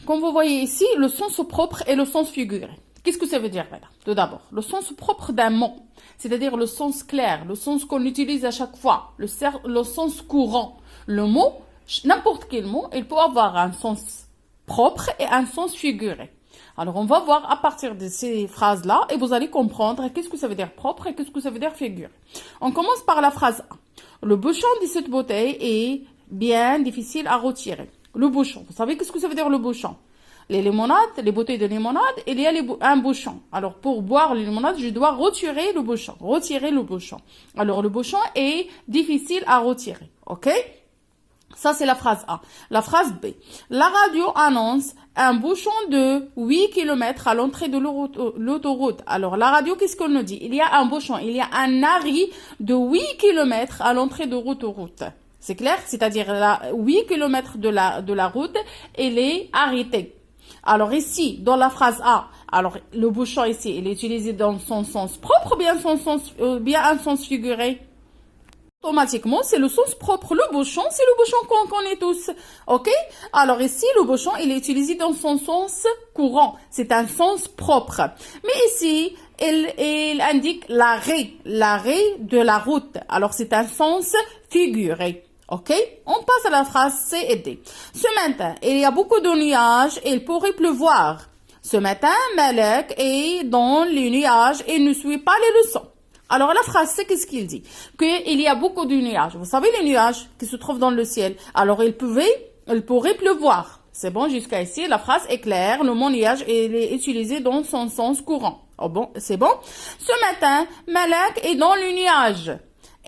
comme vous voyez ici, le sens propre et le sens figuré. Qu'est-ce que ça veut dire, madame? Tout d'abord, le sens propre d'un mot, c'est-à-dire le sens clair, le sens qu'on utilise à chaque fois, le sens courant. Le mot, n'importe quel mot, il peut avoir un sens propre et un sens figuré. Alors, on va voir à partir de ces phrases-là et vous allez comprendre qu'est-ce que ça veut dire propre et qu'est-ce que ça veut dire figuré. On commence par la phrase A. Le bouchon de cette bouteille est bien difficile à retirer. Le bouchon, vous savez qu'est-ce que ça veut dire le bouchon? Les limonades, les bouteilles de limonade, il y a un bouchon. Alors, pour boire les limonades, je dois retirer le bouchon. Retirer le bouchon. Alors, le bouchon est difficile à retirer. OK? Ça, c'est la phrase A. La phrase B. La radio annonce un bouchon de 8 km à l'entrée de l'autoroute. Alors, la radio, qu'est-ce qu'on nous dit? Il y a un bouchon, il y a un arrêt de 8 km à l'entrée de l'autoroute. C'est clair? C'est-à-dire, 8 km de la route, elle est arrêtée. Alors ici, dans la phrase A, alors le bouchon ici, il est utilisé dans son sens propre ou bien un sens figuré? Automatiquement, c'est le sens propre. Le bouchon, c'est le bouchon qu'on connaît tous. OK? Alors ici, le bouchon, il est utilisé dans son sens courant. C'est un sens propre. Mais ici, il indique l'arrêt de la route. Alors c'est un sens figuré. OK? On passe à la phrase C et D. Ce matin, il y a beaucoup de nuages et il pourrait pleuvoir. Ce matin, Malek est dans les nuages et ne suit pas les leçons. Alors la phrase C, qu'est-ce qu'il dit? Qu'il y a beaucoup de nuages. Vous savez les nuages qui se trouvent dans le ciel. Alors il pourrait pleuvoir. C'est bon, jusqu'à ici, la phrase est claire. Le mot nuage est utilisé dans son sens courant. Oh bon, c'est bon? Ce matin, Malek est dans le nuage.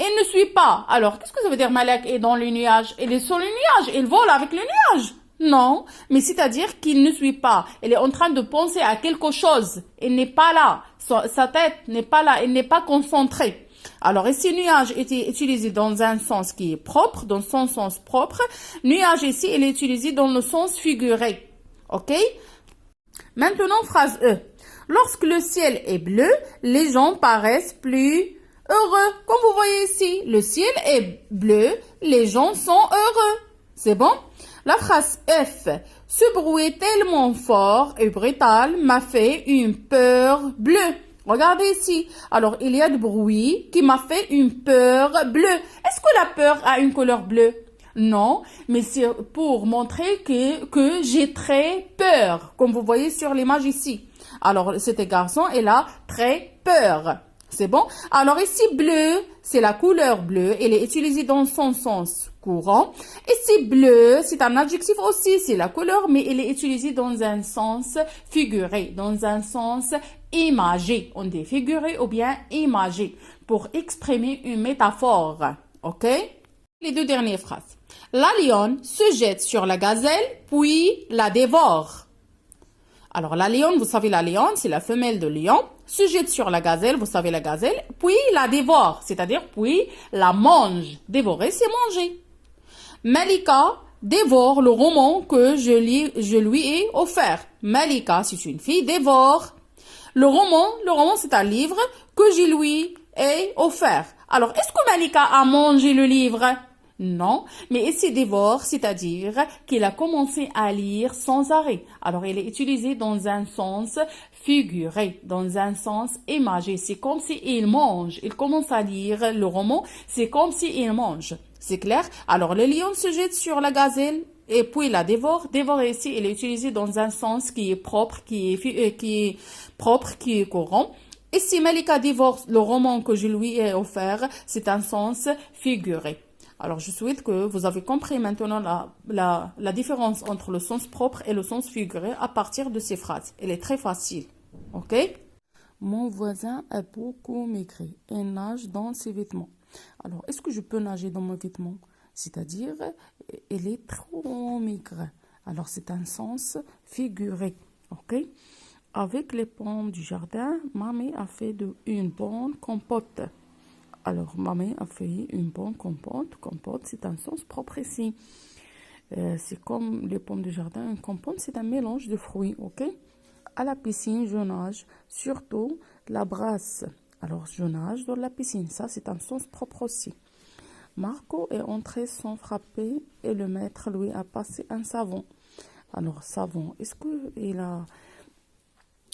Il ne suit pas. Alors, qu'est-ce que ça veut dire Malek est dans le nuage? Il est sur le nuage. Il vole avec le nuage. Non, mais c'est-à-dire qu'il ne suit pas. Il est en train de penser à quelque chose. Il n'est pas là. Sa tête n'est pas là. Il n'est pas concentré. Alors, ici, nuage est utilisé dans un sens qui est propre, dans son sens propre. Nuage ici, il est utilisé dans le sens figuré. OK? Maintenant, phrase E. Lorsque le ciel est bleu, les gens paraissent plus heureux. Comme vous voyez ici, le ciel est bleu, les gens sont heureux. C'est bon? La phrase F. Ce bruit tellement fort et brutal m'a fait une peur bleue. Regardez ici. Alors, il y a du bruit qui m'a fait une peur bleue. Est-ce que la peur a une couleur bleue? Non, mais c'est pour montrer que j'ai très peur, comme vous voyez sur l'image ici. Alors, cet garçon, il a très peur. C'est bon? Alors ici, bleu, c'est la couleur bleue. Elle est utilisée dans son sens courant. Ici, bleu, c'est un adjectif aussi. C'est la couleur, mais elle est utilisée dans un sens figuré, dans un sens imagé. On dit figuré ou bien imagé pour exprimer une métaphore. OK? Les deux dernières phrases. La lionne se jette sur la gazelle, puis la dévore. Alors, la lionne, vous savez, la lionne, c'est la femelle de lion, se jette sur la gazelle, vous savez la gazelle, puis la dévore, c'est-à-dire puis la mange. Dévorer, c'est manger. Malika dévore le roman que je lui ai offert. Malika, c'est une fille, dévore. Le roman, c'est un livre que je lui ai offert. Alors, est-ce que Malika a mangé le livre? Non, mais ici dévore, c'est-à-dire qu'il a commencé à lire sans arrêt. Alors, il est utilisé dans un sens figuré, dans un sens imagé. C'est comme s'il mange. Il commence à lire le roman, c'est comme s'il mange. C'est clair? Alors, le lion se jette sur la gazelle et puis la dévore. Dévorer ici, il est utilisé dans un sens qui est propre, qui est courant. Ici, Malika dévore le roman que je lui ai offert, c'est un sens figuré. Alors, je souhaite que vous avez compris maintenant la différence entre le sens propre et le sens figuré à partir de ces phrases. Elle est très facile. OK? Mon voisin a beaucoup maigri et nage dans ses vêtements. Alors, est-ce que je peux nager dans mes vêtements? C'est-à-dire, elle est trop maigre. Alors, c'est un sens figuré. OK? Avec les pommes du jardin, mamie a fait une bonne compote. Alors, maman a fait une bonne compote. Compote, c'est un sens propre ici. C'est comme les pommes de jardin. Une compote, c'est un mélange de fruits, ok? À la piscine, je nage. Surtout, la brasse. Alors, je nage dans la piscine. Ça, c'est un sens propre aussi. Marco est entré sans frapper et le maître lui a passé un savon. Alors, savon, est-ce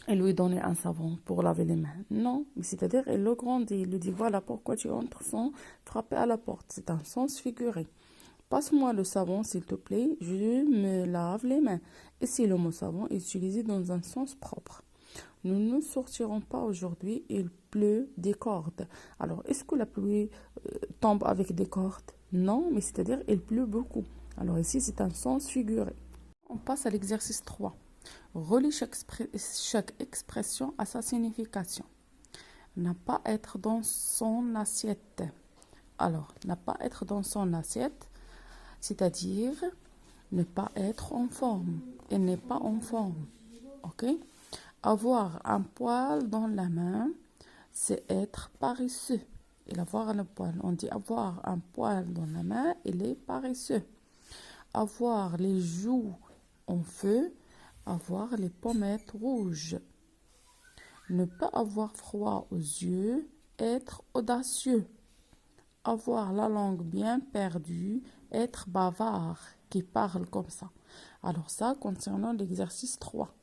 elle lui donnait un savon pour laver les mains? Non, mais c'est-à-dire, elle le grandit, il lui dit, voilà pourquoi tu entres sans frapper à la porte. C'est un sens figuré. Passe-moi le savon, s'il te plaît, je me lave les mains. Et si le mot savon est utilisé dans un sens propre. Nous ne sortirons pas aujourd'hui, il pleut des cordes. Alors, est-ce que la pluie tombe avec des cordes? Non, mais c'est-à-dire, il pleut beaucoup. Alors ici, c'est un sens figuré. On passe à l'exercice 3. Relie chaque expression à sa signification. Ne pas être dans son assiette. Alors, ne pas être dans son assiette, c'est-à-dire ne pas être en forme. Elle n'est pas en forme. Ok? Avoir un poil dans la main, c'est être paresseux. Et avoir un poil, on dit avoir un poil dans la main, il est paresseux. Avoir les joues en feu, avoir les pommettes rouges. Ne pas avoir froid aux yeux, être audacieux. Avoir la langue bien perdue, être bavard, qui parle comme ça. Alors ça, concernant l'exercice 3.